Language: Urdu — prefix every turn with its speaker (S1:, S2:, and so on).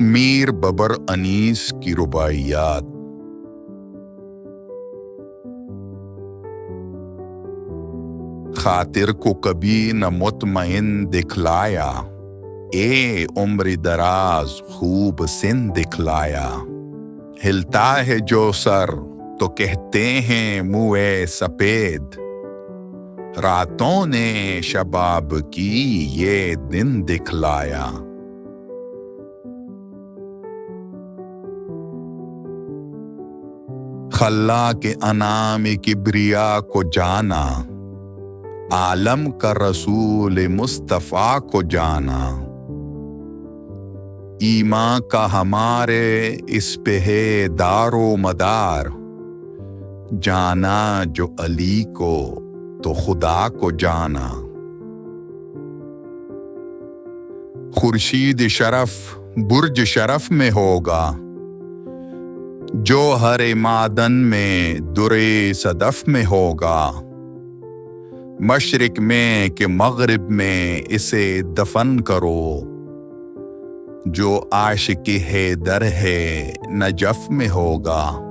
S1: میر ببر انیس کی رباعیات۔ خاطر کو کبھی نہ مطمئن دکھلایا، اے عمر دراز خوب سن دکھلایا۔ ہلتا ہے جو سر تو کہتے ہیں موئے سپید، راتوں نے شباب کی یہ دن دکھلایا۔ خلا کے انام کبریا کو جانا، عالم کا رسول مصطفیٰ کو جانا۔ ایمان کا ہمارے اس پہ ہے دار و مدار، جانا جو علی کو تو خدا کو جانا۔ خورشید شرف برج شرف میں ہوگا، جو ہر معدن میں در صدف میں ہوگا۔ مشرق میں کہ مغرب میں اسے دفن کرو، جو عاشق حیدر ہے نجف میں ہوگا۔